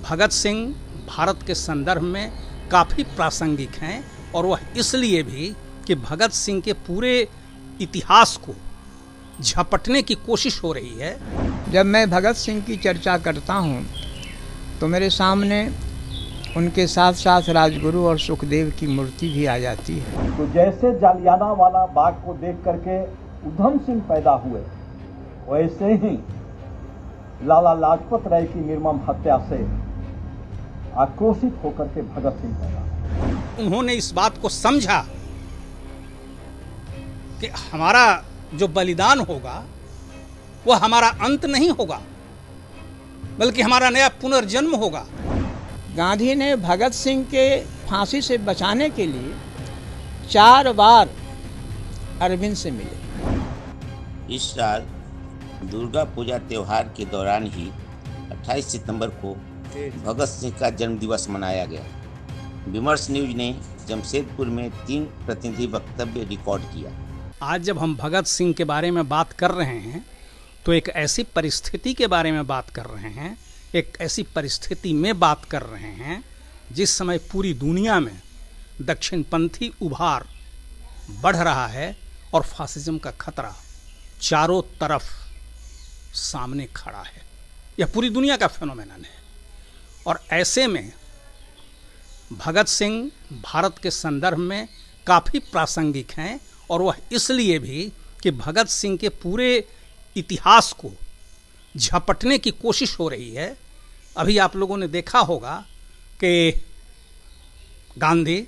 भगत सिंह भारत के संदर्भ में काफ़ी प्रासंगिक हैं, और वह इसलिए भी कि भगत सिंह के पूरे इतिहास को झपटने की कोशिश हो रही है। जब मैं भगत सिंह की चर्चा करता हूँ तो मेरे सामने उनके साथ साथ राजगुरु और सुखदेव की मूर्ति भी आ जाती है। तो जैसे जालियाना वाला बाग को देख करके उधम सिंह पैदा हुए, वैसे ही लाला लाजपत राय की निर्मम हत्या से आक्रोशित होकर के भगत सिंह पैदा हुए। उन्होंने इस बात को समझा कि हमारा जो बलिदान होगा वह हमारा अंत नहीं होगा, बल्कि हमारा नया पुनर्जन्म होगा। गांधी ने भगत सिंह के फांसी से बचाने के लिए 4 बार अरविंद से मिले। इस साल दुर्गा पूजा त्योहार के दौरान ही 28 सितंबर को भगत सिंह का जन्मदिवस मनाया गया। विमर्श न्यूज ने जमशेदपुर में 3 प्रतिनिधि वक्तव्य रिकॉर्ड किया। आज जब हम भगत सिंह के बारे में बात कर रहे हैं तो एक ऐसी परिस्थिति के बारे में बात कर रहे हैं, एक ऐसी परिस्थिति में बात कर रहे हैं जिस समय पूरी दुनिया में दक्षिणपंथी उभार बढ़ रहा है और फासिज्म का खतरा चारों तरफ सामने खड़ा है। यह पूरी दुनिया का फेनोमेनन है, और ऐसे में भगत सिंह भारत के संदर्भ में काफ़ी प्रासंगिक हैं, और वह इसलिए भी कि भगत सिंह के पूरे इतिहास को झपटने की कोशिश हो रही है। अभी आप लोगों ने देखा होगा कि गांधी,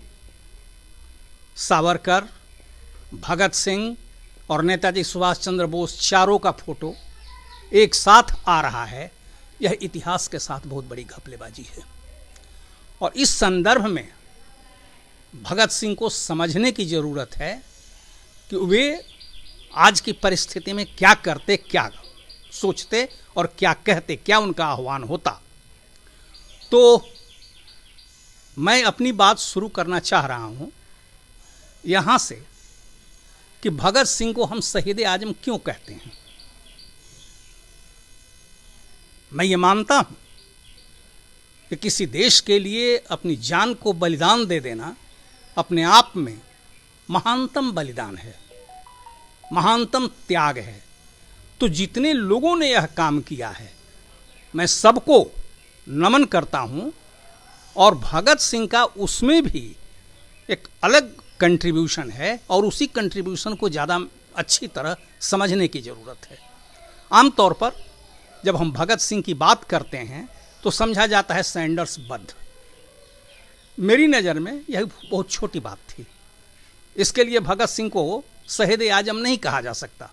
सावरकर, भगत सिंह और नेताजी सुभाष चंद्र बोस चारों का फोटो एक साथ आ रहा है। यह इतिहास के साथ बहुत बड़ी घपलेबाजी है, और इस संदर्भ में भगत सिंह को समझने की ज़रूरत है कि वे आज की परिस्थिति में क्या करते, क्या सोचते और क्या कहते, क्या उनका आह्वान होता। तो मैं अपनी बात शुरू करना चाह रहा हूँ यहाँ से कि भगत सिंह को हम शहीद आजम क्यों कहते हैं। मैं ये मानता हूँ कि किसी देश के लिए अपनी जान को बलिदान दे देना अपने आप में महानतम बलिदान है, महानतम त्याग है। तो जितने लोगों ने यह काम किया है, मैं सबको नमन करता हूँ, और भगत सिंह का उसमें भी एक अलग कंट्रीब्यूशन है, और उसी कंट्रीब्यूशन को ज़्यादा अच्छी तरह समझने की ज़रूरत है। आमतौर पर जब हम भगत सिंह की बात करते हैं तो समझा जाता है सैंडर्स बद्ध। मेरी नज़र में यह बहुत छोटी बात थी। इसके लिए भगत सिंह को शहीद आजम नहीं कहा जा सकता,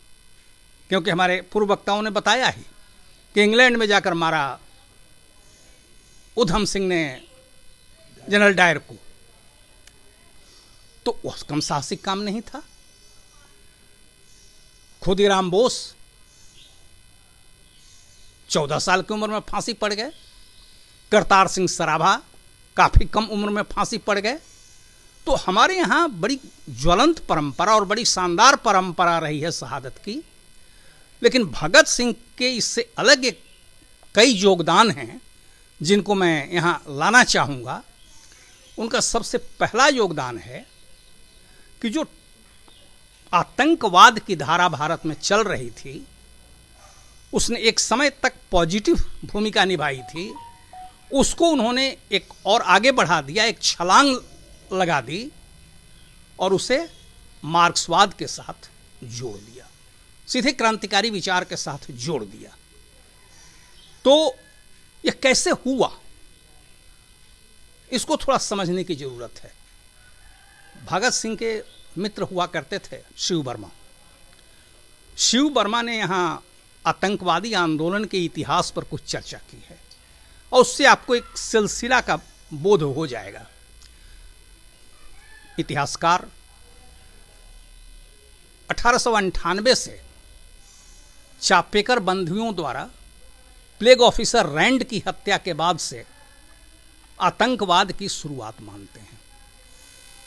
क्योंकि हमारे पूर्व वक्ताओं ने बताया ही कि इंग्लैंड में जाकर मारा उधम सिंह ने जनरल डायर को, तो वह कम साहसिक काम नहीं था। खुदीराम बोस 14 साल की उम्र में फांसी पड़ गए। करतार सिंह सराभा काफ़ी कम उम्र में फांसी पड़ गए। तो हमारे यहाँ बड़ी ज्वलंत परंपरा और बड़ी शानदार परंपरा रही है शहादत की, लेकिन भगत सिंह के इससे अलग एक कई योगदान हैं जिनको मैं यहाँ लाना चाहूँगा। उनका सबसे पहला योगदान है कि जो आतंकवाद की धारा भारत में चल रही थी, उसने एक समय तक पॉजिटिव भूमिका निभाई थी, उसको उन्होंने एक और आगे बढ़ा दिया, एक छलांग लगा दी और उसे मार्क्सवाद के साथ जोड़ दिया, सीधे क्रांतिकारी विचार के साथ जोड़ दिया। तो यह कैसे हुआ, इसको थोड़ा समझने की ज़रूरत है। भगत सिंह के मित्र हुआ करते थे शिव वर्मा। शिव वर्मा ने यहाँ आतंकवादी आंदोलन के इतिहास पर कुछ चर्चा की है, और उससे आपको एक सिलसिला का बोध हो जाएगा। इतिहासकार 1898 से चापेकर बंधुओं द्वारा प्लेग ऑफिसर रैंड की हत्या के बाद से आतंकवाद की शुरुआत मानते हैं।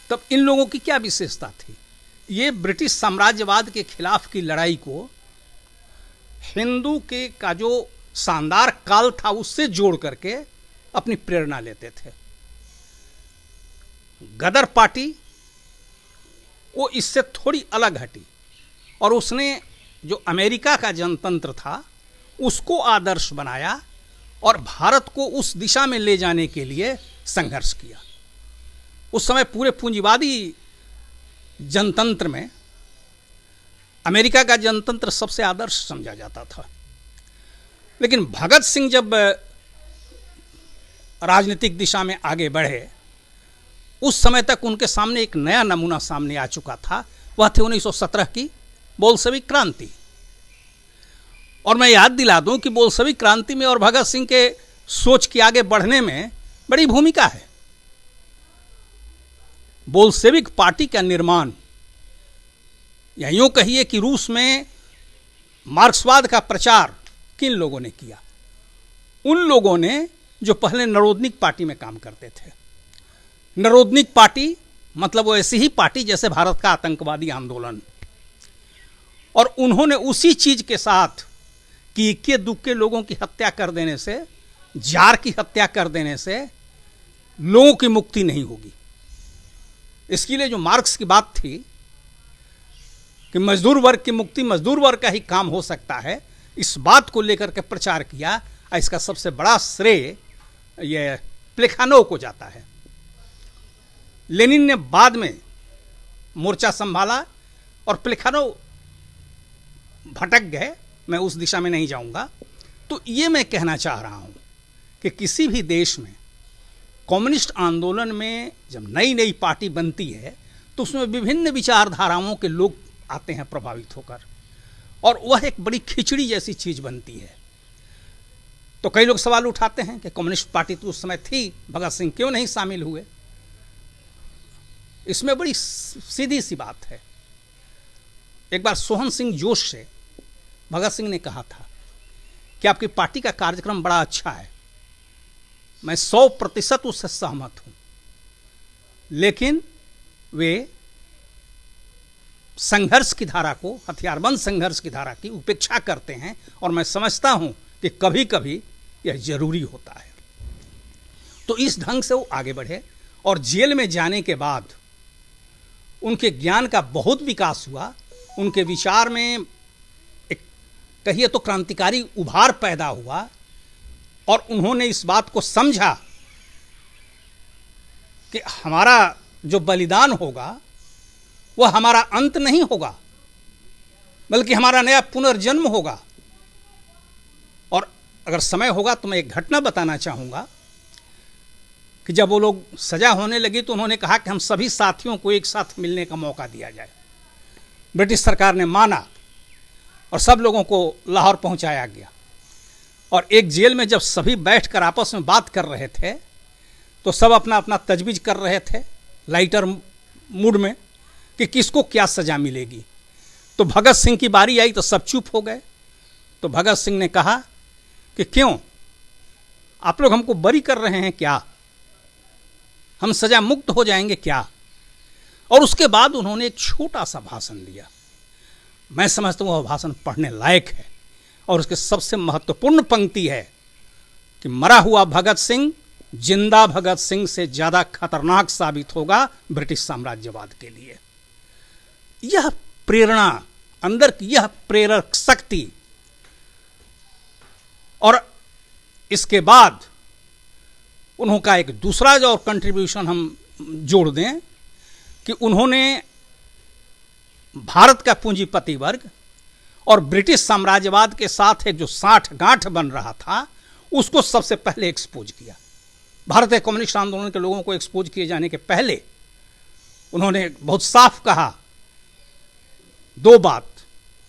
तब इन लोगों की क्या विशेषता थी? ये ब्रिटिश साम्राज्यवाद के खिलाफ की लड़ाई को हिंदू के का जो शानदार काल था उससे जोड़ करके अपनी प्रेरणा लेते थे। गदर पार्टी वो इससे थोड़ी अलग हटी और उसने जो अमेरिका का जनतंत्र था उसको आदर्श बनाया और भारत को उस दिशा में ले जाने के लिए संघर्ष किया। उस समय पूरे पूंजीवादी जनतंत्र में अमेरिका का जनतंत्र सबसे आदर्श समझा जाता था। लेकिन भगत सिंह जब राजनीतिक दिशा में आगे बढ़े उस समय तक उनके सामने एक नया नमूना सामने आ चुका था। वह थी 1917 की बोल्शेविक क्रांति। और मैं याद दिला दूं कि बोल्शेविक क्रांति में और भगत सिंह के सोच के आगे बढ़ने में बड़ी भूमिका है। बोल्शेविक पार्टी का निर्माण, या यूं कहिए कि रूस में मार्क्सवाद का प्रचार किन लोगों ने किया? उन लोगों ने जो पहले नरोदनिक पार्टी में काम करते थे। नरोदनिक पार्टी मतलब वो ऐसी ही पार्टी जैसे भारत का आतंकवादी आंदोलन। और उन्होंने उसी चीज के साथ कि इक्के दुक्के लोगों की हत्या कर देने से, जार की हत्या कर देने से लोगों की मुक्ति नहीं होगी। इसके लिए जो मार्क्स की बात थी कि मजदूर वर्ग की मुक्ति मजदूर वर्ग का ही काम हो सकता है, इस बात को लेकर के प्रचार किया। इसका सबसे बड़ा श्रेय ये प्लेखानोव को जाता है। लेनिन ने बाद में मोर्चा संभाला और प्लेखानोव भटक गए। मैं उस दिशा में नहीं जाऊंगा। तो ये मैं कहना चाह रहा हूं कि किसी भी देश में कम्युनिस्ट आंदोलन में जब नई नई पार्टी बनती है तो उसमें विभिन्न विचारधाराओं के लोग आते हैं प्रभावित होकर, और वह एक बड़ी खिचड़ी जैसी चीज बनती है। तो कई लोग सवाल उठाते हैं कि कम्युनिस्ट पार्टी तो उस समय थी, भगत सिंह क्यों नहीं शामिल हुए? इसमें बड़ी सीधी सी बात है। एक बार सोहन सिंह जोश से भगत सिंह ने कहा था कि आपकी पार्टी का कार्यक्रम बड़ा अच्छा है, मैं 100% उससे सहमत हूं, लेकिन वे संघर्ष की धारा को, हथियारबंद संघर्ष की धारा की उपेक्षा करते हैं और मैं समझता हूं कि कभी कभी यह जरूरी होता है। तो इस ढंग से वो आगे बढ़े और जेल में जाने के बाद उनके ज्ञान का बहुत विकास हुआ। उनके विचार में एक कहिए तो क्रांतिकारी उभार पैदा हुआ और उन्होंने इस बात को समझा कि हमारा जो बलिदान होगा वह हमारा अंत नहीं होगा, बल्कि हमारा नया पुनर्जन्म होगा। और अगर समय होगा तो मैं एक घटना बताना चाहूँगा कि जब वो लोग सजा होने लगी तो उन्होंने कहा कि हम सभी साथियों को एक साथ मिलने का मौका दिया जाए। ब्रिटिश सरकार ने माना और सब लोगों को लाहौर पहुंचाया गया। और एक जेल में जब सभी बैठकर आपस में बात कर रहे थे तो सब अपना अपना तजवीज़ कर रहे थे लाइटर मूड में कि किसको क्या सज़ा मिलेगी। तो भगत सिंह की बारी आई तो सब चुप हो गए। तो भगत सिंह ने कहा कि क्यों आप लोग हमको बरी कर रहे हैं क्या? हम सजा मुक्त हो जाएंगे क्या? और उसके बाद उन्होंने एक छोटा सा भाषण दिया। मैं समझता हूँ वह भाषण पढ़ने लायक है और उसके सबसे महत्वपूर्ण पंक्ति है कि मरा हुआ भगत सिंह जिंदा भगत सिंह से ज़्यादा खतरनाक साबित होगा ब्रिटिश साम्राज्यवाद के लिए। यह प्रेरणा, अंदर की यह प्रेरक शक्ति। और इसके बाद उनका एक दूसरा जो कंट्रीब्यूशन हम जोड़ दें कि उन्होंने भारत का पूंजीपति वर्ग और ब्रिटिश साम्राज्यवाद के साथ एक जो साठ-गांठ बन रहा था उसको सबसे पहले एक्सपोज किया। भारतीय कम्युनिस्ट आंदोलन के लोगों को एक्सपोज किए जाने के पहले उन्होंने बहुत साफ कहा दो बात।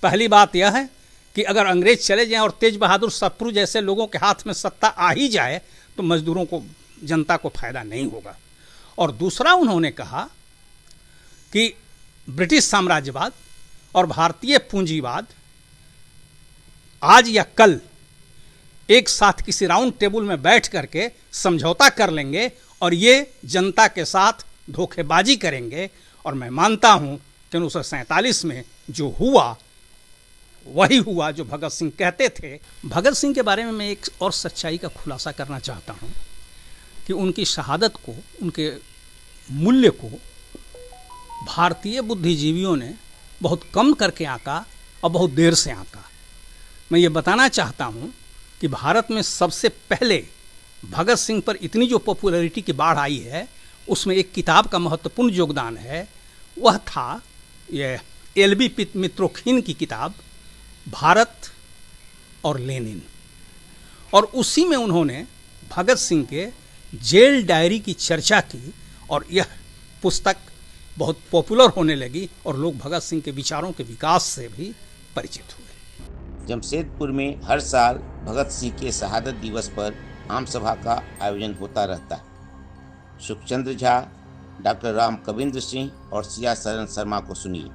पहली बात यह है कि अगर अंग्रेज चले जाएं और तेज बहादुर सप्रू जैसे लोगों के हाथ में सत्ता आ ही जाए तो मजदूरों को, जनता को फायदा नहीं होगा। और दूसरा उन्होंने कहा कि ब्रिटिश साम्राज्यवाद और भारतीय पूंजीवाद आज या कल एक साथ किसी राउंड टेबल में बैठ करके समझौता कर लेंगे और ये जनता के साथ धोखेबाजी करेंगे। और मैं मानता हूं कि 1947 में जो हुआ वही हुआ जो भगत सिंह कहते थे। भगत सिंह के बारे में मैं एक और सच्चाई का खुलासा करना चाहता हूं कि उनकी शहादत को, उनके मूल्य को भारतीय बुद्धिजीवियों ने बहुत कम करके आंका और बहुत देर से आंका। मैं ये बताना चाहता हूँ कि भारत में सबसे पहले भगत सिंह पर इतनी जो पॉपुलैरिटी की बाढ़ आई है, उसमें एक किताब का महत्वपूर्ण योगदान है। वह था ये एल.बी. मित्रोखीन की किताब भारत और लेनिन, और उसी में उन्होंने भगत सिंह के जेल डायरी की चर्चा की और यह पुस्तक बहुत पॉपुलर होने लगी और लोग भगत सिंह के विचारों के विकास से भी परिचित हुए। जमशेदपुर में हर साल भगत सिंह के शहादत दिवस पर आम सभा का आयोजन होता रहता है। सुखचंद्र झा, डॉक्टर राम कविंद्र सिंह और सिया शरण शर्मा को सुनिए।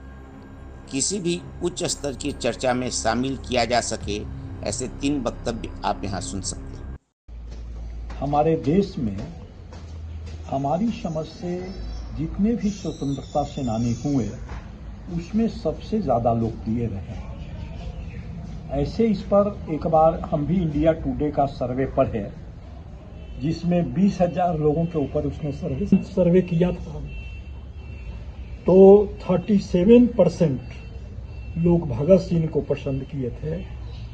किसी भी उच्च स्तर की चर्चा में शामिल किया जा सके ऐसे 3 वक्तव्य आप यहाँ सुन सकते हैं। हमारे देश में हमारी समझ से जितने भी स्वतंत्रता सेनानी हुए उसमें सबसे ज़्यादा लोकप्रिय रहे। ऐसे इस पर एक बार हम भी इंडिया टुडे का सर्वे पढ़े, जिसमें 20,000 लोगों के ऊपर उसने सर्वे किया था, तो 37% लोग भगत सिंह को पसंद किए थे,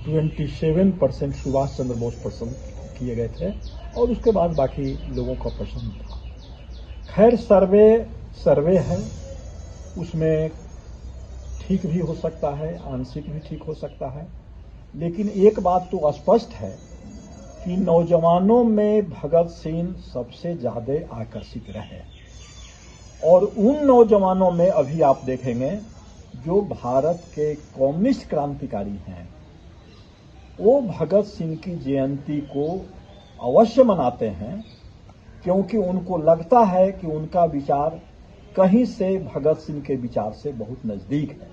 27% सुभाष चंद्र बोस पसंद किए गए थे और उसके बाद बाकी लोगों का पसंद था। खैर सर्वे है, उसमें ठीक भी हो सकता है, आंशिक भी ठीक हो सकता है, लेकिन एक बात तो स्पष्ट है कि नौजवानों में भगत सिंह सबसे ज़्यादा आकर्षित रहे। और उन नौजवानों में अभी आप देखेंगे जो भारत के कम्युनिस्ट क्रांतिकारी हैं, वो भगत सिंह की जयंती को अवश्य मनाते हैं, क्योंकि उनको लगता है कि उनका विचार कहीं से भगत सिंह के विचार से बहुत नज़दीक है।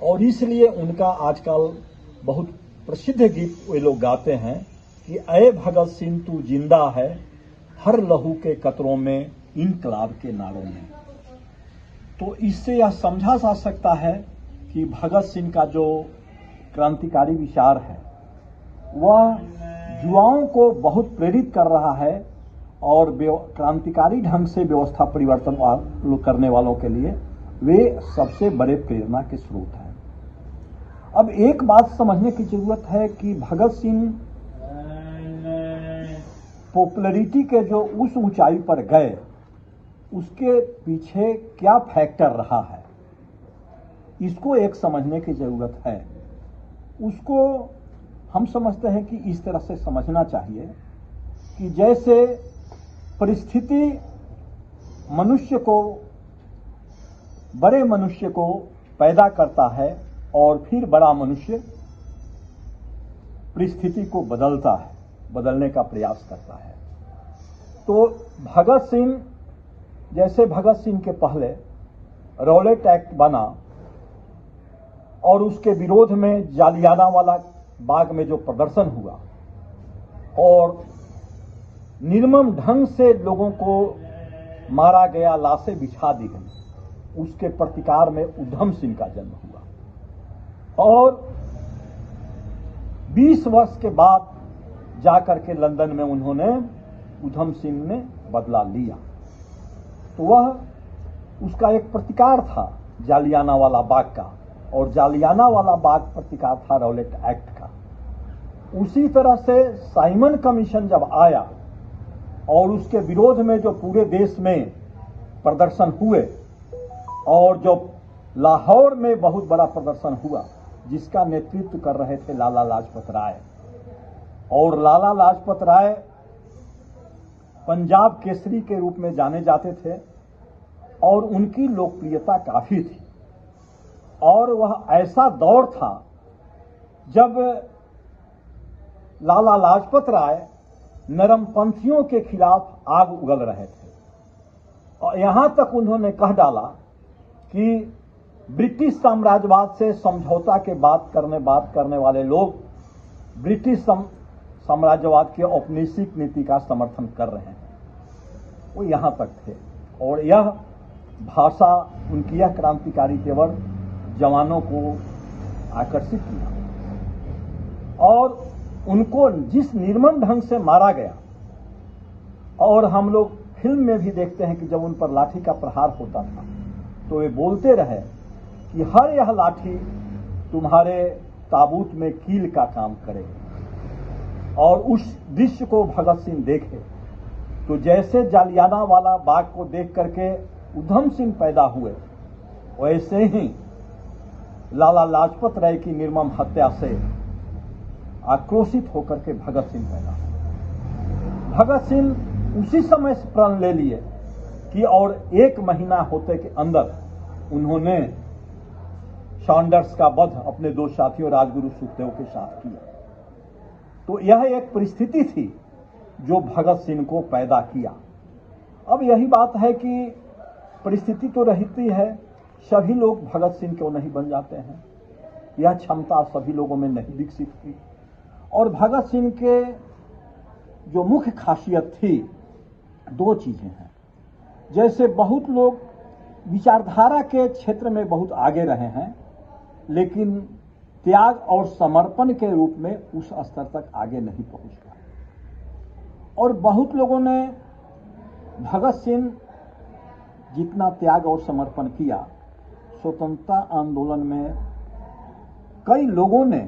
और इसलिए उनका आजकल बहुत प्रसिद्ध गीत वे लोग गाते हैं कि ऐ भगत सिंह तू जिंदा है, हर लहू के कतरों में, इनकलाब के नारों में। तो इससे यह समझा जा सकता है कि भगत सिंह का जो क्रांतिकारी विचार है वह युवाओं को बहुत प्रेरित कर रहा है और क्रांतिकारी ढंग से व्यवस्था परिवर्तन करने वालों के लिए वे सबसे बड़े प्रेरणा के स्रोत हैं। अब एक बात समझने की जरूरत है कि भगत सिंह पॉपुलैरिटी के जो उस ऊंचाई पर गए उसके पीछे क्या फैक्टर रहा है, इसको एक समझने की जरूरत है। उसको हम समझते हैं कि इस तरह से समझना चाहिए कि जैसे परिस्थिति मनुष्य को, बड़े मनुष्य को पैदा करता है और फिर बड़ा मनुष्य परिस्थिति को बदलता है, बदलने का प्रयास करता है। तो भगत सिंह, जैसे भगत सिंह के पहले रॉलेट एक्ट बना और उसके विरोध में जालियानवाला बाग में जो प्रदर्शन हुआ और निर्मम ढंग से लोगों को मारा गया, लाशें बिछा दी गई, उसके प्रतिकार में उधम सिंह का जन्म हुआ। और 20 वर्ष के बाद जाकर के लंदन में उन्होंने, उधम सिंह ने बदला लिया। तो वह उसका एक प्रतिकार था जालियानवाला बाग का, और जालियानवाला बाग प्रतिकार था रॉलेट एक्ट का। उसी तरह से साइमन कमीशन जब आया और उसके विरोध में जो पूरे देश में प्रदर्शन हुए और जो लाहौर में बहुत बड़ा प्रदर्शन हुआ जिसका नेतृत्व कर रहे थे लाला लाजपत राय, और लाला लाजपत राय पंजाब केसरी के रूप में जाने जाते थे और उनकी लोकप्रियता काफी थी। और वह ऐसा दौर था जब लाला लाजपत राय नरमपंथियों के खिलाफ आग उगल रहे थे और यहां तक उन्होंने कह डाला कि ब्रिटिश साम्राज्यवाद से समझौता के बात करने वाले लोग ब्रिटिश साम्राज्यवाद के औपनिवेशिक नीति का समर्थन कर रहे हैं, वो यहां तक थे। और यह भाषा, उनकी यह क्रांतिकारी तेवर जवानों को आकर्षित किया और उनको जिस निर्मम ढंग से मारा गया और हम लोग फिल्म में भी देखते हैं कि जब उन पर लाठी का प्रहार होता था तो वे बोलते रहे कि हर यह लाठी तुम्हारे ताबूत में कील का काम करे। और उस दृश्य को भगत सिंह देखे तो जैसे जालियाना वाला बाग को देख करके उधम सिंह पैदा हुए, वैसे ही लाला लाजपत राय की निर्मम हत्या से आक्रोशित होकर के भगत सिंह पैदा हुए। भगत सिंह उसी समय से प्रण ले लिए कि और 1 महीना होते के अंदर उन्होंने सॉन्डर्स का वध अपने 2 साथियों राजगुरु सुखदेव के साथ किया। तो यह एक परिस्थिति थी जो भगत सिंह को पैदा किया। अब यही बात है कि परिस्थिति तो रहती है, सभी लोग भगत सिंह क्यों नहीं बन जाते हैं, यह क्षमता सभी लोगों में नहीं विकसित हुई। और भगत सिंह के जो मुख्य खासियत थी 2 चीजें हैं। जैसे बहुत लोग विचारधारा के क्षेत्र में बहुत आगे रहे हैं, लेकिन त्याग और समर्पण के रूप में उस स्तर तक आगे नहीं पहुंच पाए। और बहुत लोगों ने भगत सिंह जितना त्याग और समर्पण किया, स्वतंत्रता आंदोलन में कई लोगों ने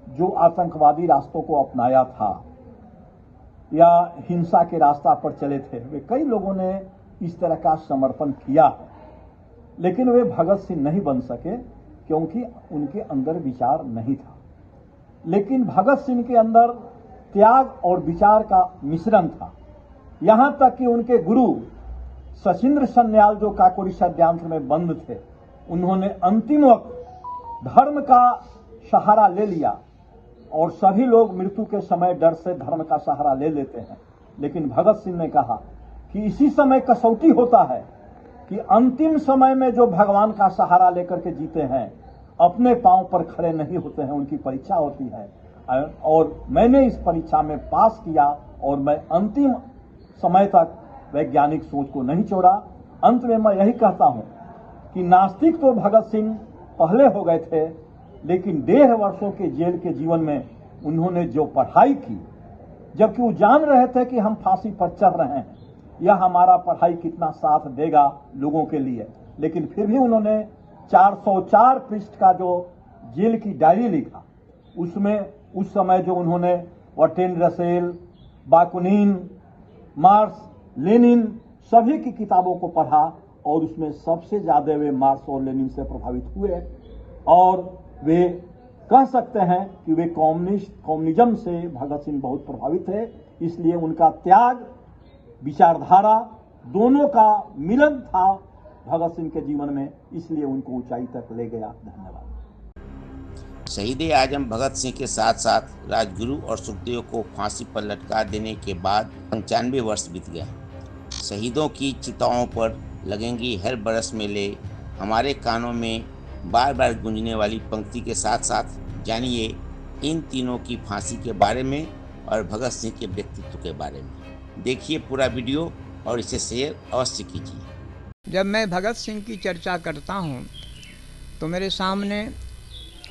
जो आतंकवादी रास्तों को अपनाया था या हिंसा के रास्ता पर चले थे, वे कई लोगों ने इस तरह का समर्पण किया है, लेकिन वे भगत सिंह नहीं बन सके क्योंकि उनके अंदर विचार नहीं था। लेकिन भगत सिंह के अंदर त्याग और विचार का मिश्रण था। यहां तक कि उनके गुरु सचिंद्र सन्याल जो काकोरी षड्यंत्र में बंद थे, उन्होंने अंतिम वक्त धर्म का सहारा ले लिया। और सभी लोग मृत्यु के समय डर से धर्म का सहारा ले लेते हैं, लेकिन भगत सिंह ने कहा कि इसी समय कसौटी होता है कि अंतिम समय में जो भगवान का सहारा लेकर के जीते हैं, अपने पांव पर खड़े नहीं होते हैं, उनकी परीक्षा होती है। और मैंने इस परीक्षा में पास किया और मैं अंतिम समय तक वैज्ञानिक सोच को नहीं छोड़ा। अंत में मैं यही कहता हूं कि नास्तिक तो भगत सिंह पहले हो गए थे, लेकिन 1.5 वर्षों के जेल के जीवन में उन्होंने जो पढ़ाई की, जबकि वो जान रहे थे कि हम फांसी पर चढ़ रहे हैं, यह हमारा पढ़ाई कितना साथ देगा लोगों के लिए, लेकिन फिर भी उन्होंने 404 पृष्ठ का जो जेल की डायरी लिखा, उसमें उस समय जो उन्होंने वर्टेन रसेल, बाकुनिन, मार्क्स, लेनिन सभी की किताबों को पढ़ा और उसमें सबसे ज्यादा वे मार्क्स और लेनिन से प्रभावित हुए। और वे कह सकते हैं कि वे कम्युनिज्म से भगत सिंह बहुत प्रभावित थे। इसलिए उनका त्याग, विचारधारा दोनों का मिलन था भगत सिंह के जीवन में, इसलिए उनको ऊंचाई तक ले गया। धन्यवाद। शहीद आजम भगत सिंह के साथ साथ राजगुरु और सुखदेव को फांसी पर लटका देने के बाद 95 वर्ष बीत गए। शहीदों की चिताओं पर लगेंगी हर बरस मेले, हमारे कानों में बार बार गूंजने वाली पंक्ति के साथ साथ जानिए इन तीनों की फांसी के बारे में और भगत सिंह के व्यक्तित्व के बारे में। देखिए पूरा वीडियो और इसे शेयर अवश्य कीजिए। जब मैं भगत सिंह की चर्चा करता हूँ तो मेरे सामने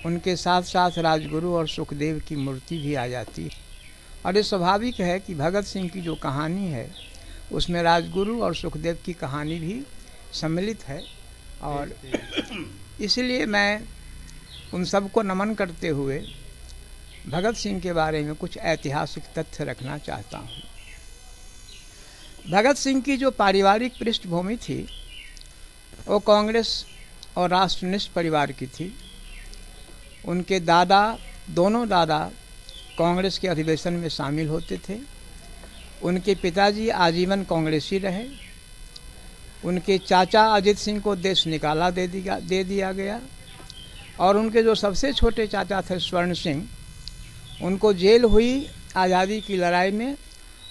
उनके साथ साथ राजगुरु और सुखदेव की मूर्ति भी आ जाती है। और ये स्वाभाविक है कि भगत सिंह की जो कहानी है उसमें राजगुरु और सुखदेव की कहानी भी सम्मिलित है। और इसलिए मैं उन सबको नमन करते हुए भगत सिंह के बारे में कुछ ऐतिहासिक तथ्य रखना चाहता हूँ। भगत सिंह की जो पारिवारिक पृष्ठभूमि थी वो कांग्रेस और राष्ट्रनिष्ठ परिवार की थी। उनके दादा, दोनों दादा कांग्रेस के अधिवेशन में शामिल होते थे। उनके पिताजी आजीवन कांग्रेसी रहे। उनके चाचा अजित सिंह को देश निकाला दे दिया गया। और उनके जो सबसे छोटे चाचा थे स्वर्ण सिंह, उनको जेल हुई आज़ादी की लड़ाई में,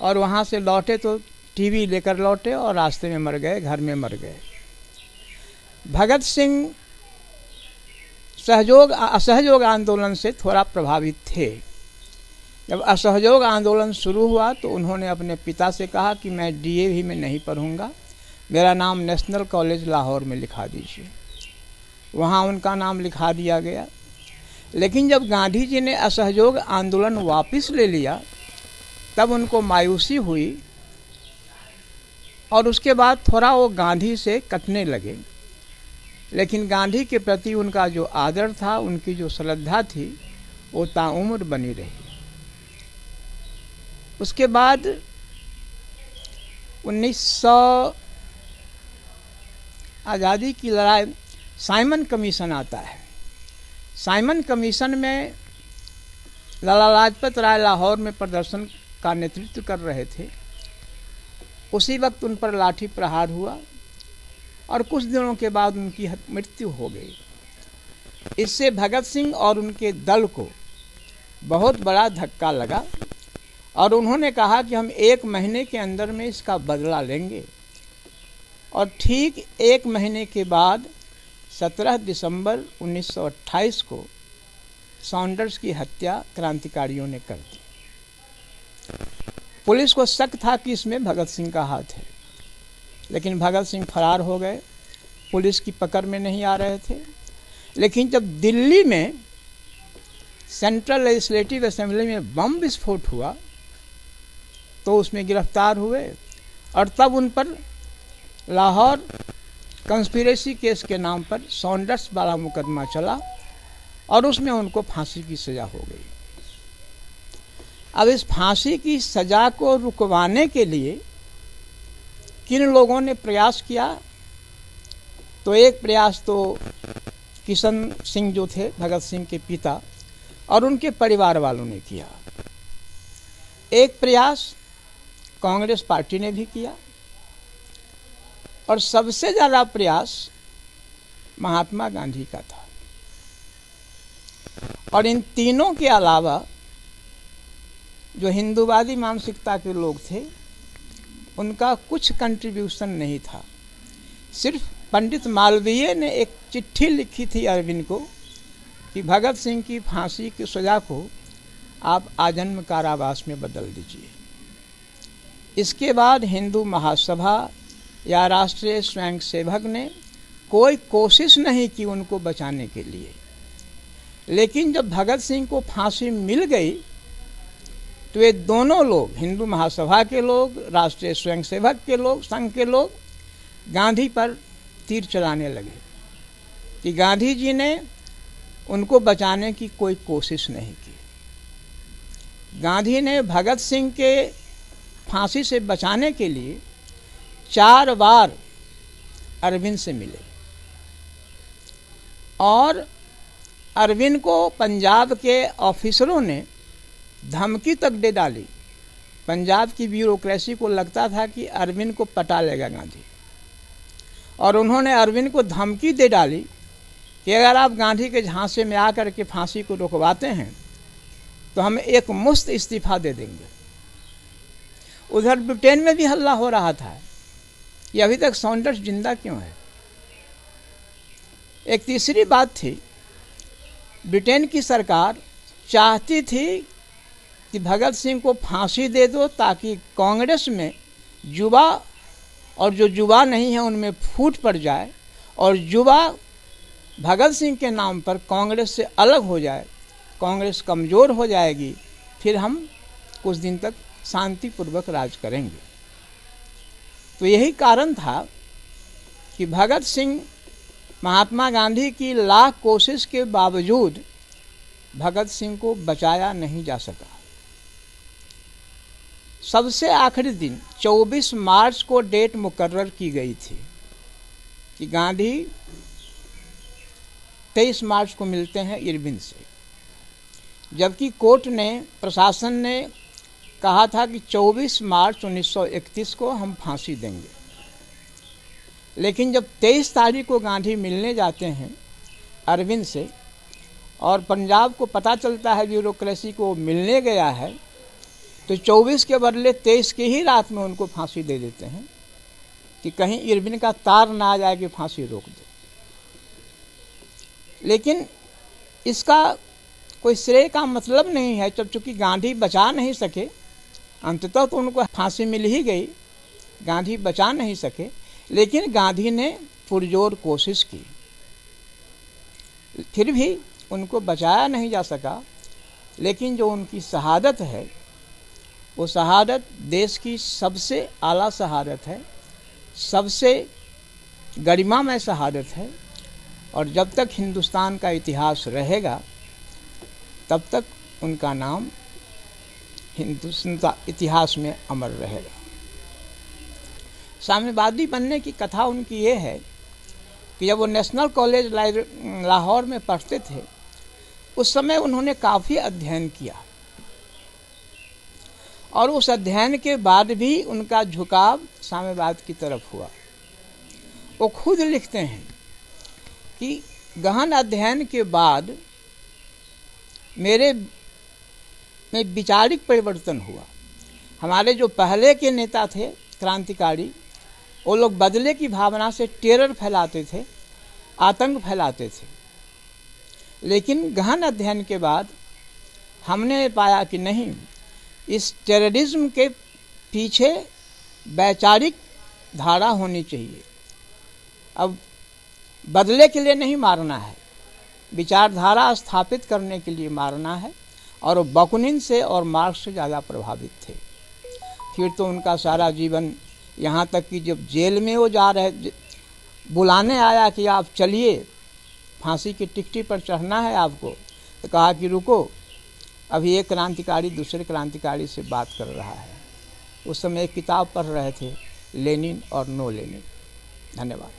और वहाँ से लौटे तो टीवी लेकर लौटे और रास्ते में मर गए, घर में मर गए। भगत सिंह असहयोग आंदोलन से थोड़ा प्रभावित थे। जब असहयोग आंदोलन शुरू हुआ तो उन्होंने अपने पिता से कहा कि मैं डीएवी में नहीं पढ़ूंगा, मेरा नाम नेशनल कॉलेज लाहौर में लिखा दीजिए। वहाँ उनका नाम लिखा दिया गया। लेकिन जब गांधी जी ने असहयोग आंदोलन वापस ले लिया तब उनको मायूसी हुई और उसके बाद थोड़ा वो गांधी से कटने लगे, लेकिन गांधी के प्रति उनका जो आदर था, उनकी जो श्रद्धा थी, वो ताउम्र बनी रही। उसके बाद 1900 आज़ादी की लड़ाई, साइमन कमीशन आता है। साइमन कमीशन में लाला लाजपत राय लाहौर में प्रदर्शन का नेतृत्व कर रहे थे। उसी वक्त उन पर लाठी प्रहार हुआ और कुछ दिनों के बाद उनकी मृत्यु हो गई। इससे भगत सिंह और उनके दल को बहुत बड़ा धक्का लगा और उन्होंने कहा कि हम 1 महीने के अंदर में इसका बदला लेंगे। और ठीक 1 महीने के बाद 17 दिसंबर 1928 को सॉन्डर्स की हत्या क्रांतिकारियों ने कर दी। पुलिस को शक था कि इसमें भगत सिंह का हाथ है, लेकिन भगत सिंह फरार हो गए, पुलिस की पकड़ में नहीं आ रहे थे। लेकिन जब दिल्ली में सेंट्रल लेजिस्लेटिव असेंबली में बम विस्फोट हुआ तो उसमें गिरफ्तार हुए और तब उन पर लाहौर कंस्पिरेसी केस के नाम पर सॉन्डर्स वाला मुकदमा चला और उसमें उनको फांसी की सज़ा हो गई। अब इस फांसी की सज़ा को रुकवाने के लिए किन लोगों ने प्रयास किया, तो एक प्रयास तो किशन सिंह जो थे भगत सिंह के पिता और उनके परिवार वालों ने किया। एक प्रयास कांग्रेस पार्टी ने भी किया और सबसे ज़्यादा प्रयास महात्मा गांधी का था। और इन तीनों के अलावा जो हिंदूवादी मानसिकता के लोग थे उनका कुछ कंट्रीब्यूशन नहीं था। सिर्फ पंडित मालवीय ने एक चिट्ठी लिखी थी अरविंद को कि भगत सिंह की फांसी की सज़ा को आप आजन्म कारावास में बदल दीजिए। इसके बाद हिंदू महासभा या राष्ट्रीय स्वयंसेवक ने कोई कोशिश नहीं की उनको बचाने के लिए। लेकिन जब भगत सिंह को फांसी मिल गई तो ये दोनों लोग, हिंदू महासभा के लोग, राष्ट्रीय स्वयंसेवक के लोग, संघ के लोग, गांधी पर तीर चलाने लगे कि गांधी जी ने उनको बचाने की कोई कोशिश नहीं की। गांधी ने भगत सिंह के फांसी से बचाने के लिए 4 बार अरविंद से मिले और अरविंद को पंजाब के ऑफिसरों ने धमकी तक दे डाली। पंजाब की ब्यूरोक्रेसी को लगता था कि अरविंद को पटा लेगा गांधी, और उन्होंने अरविंद को धमकी दे डाली कि अगर आप गांधी के झांसे में आकर के फांसी को रोकवाते हैं तो हम एक मुफ्त इस्तीफा दे देंगे। उधर ब्रिटेन में भी हल्ला हो रहा था कि अभी तक सॉन्डर्स जिंदा क्यों है। एक तीसरी बात थी, ब्रिटेन की सरकार चाहती थी कि भगत सिंह को फांसी दे दो ताकि कांग्रेस में युवा और जो युवा नहीं है उनमें फूट पड़ जाए और युवा भगत सिंह के नाम पर कांग्रेस से अलग हो जाए, कांग्रेस कमज़ोर हो जाएगी, फिर हम कुछ दिन तक शांतिपूर्वक राज करेंगे। तो यही कारण था कि भगत सिंह, महात्मा गांधी की लाख कोशिश के बावजूद भगत सिंह को बचाया नहीं जा सका। सबसे आखिरी दिन 24 मार्च को डेट मुकर्रर की गई थी कि गांधी 23 मार्च को मिलते हैं इरविन से, जबकि कोर्ट ने, प्रशासन ने कहा था कि 24 मार्च 1931 को हम फांसी देंगे। लेकिन जब 23 तारीख को गांधी मिलने जाते हैं अरविंद से और पंजाब को पता चलता है ब्यूरोक्रेसी को मिलने गया है, तो 24 के बदले 23 की ही रात में उनको फांसी दे देते हैं कि कहीं इरविन का तार ना आ जाए कि फांसी रोक दे। लेकिन इसका कोई श्रेय का मतलब नहीं है, जब चूँकि गांधी बचा नहीं सके, अंततः तो उनको फांसी मिल ही गई, गांधी बचा नहीं सके, लेकिन गांधी ने पुरजोर कोशिश की, फिर भी उनको बचाया नहीं जा सका। लेकिन जो उनकी शहादत है वो शहादत देश की सबसे आला शहादत है सबसे गरिमामय शहादत है और जब तक हिंदुस्तान का इतिहास रहेगा तब तक उनका नाम हिंदुस्तान इतिहास में अमर रहेगा। साम्यवादी बनने की कथा उनकी ये है कि जब वो नेशनल कॉलेज लाहौर में पढ़ते थे उस समय उन्होंने काफ़ी अध्ययन किया और उस अध्ययन के बाद भी उनका झुकाव साम्यवाद की तरफ हुआ। वो खुद लिखते हैं कि गहन अध्ययन के बाद मेरे में विचारिक परिवर्तन हुआ। हमारे जो पहले के नेता थे क्रांतिकारी, वो लोग बदले की भावना से टेरर फैलाते थे, आतंक फैलाते थे, लेकिन गहन अध्ययन के बाद हमने पाया कि नहीं, इस टेररिज्म के पीछे वैचारिक धारा होनी चाहिए। अब बदले के लिए नहीं मारना है, विचारधारा स्थापित करने के लिए मारना है। और वो बाकुनिन से और मार्क्स से ज़्यादा प्रभावित थे। फिर तो उनका सारा जीवन, यहाँ तक कि जब जेल में वो जा रहे, बुलाने आया कि आप चलिए, फांसी की टिकटी पर चढ़ना है आपको, तो कहा कि रुको, अभी एक क्रांतिकारी दूसरे क्रांतिकारी से बात कर रहा है। उस समय एक किताब पढ़ रहे थे, लेनिन और नो लेनिन। धन्यवाद।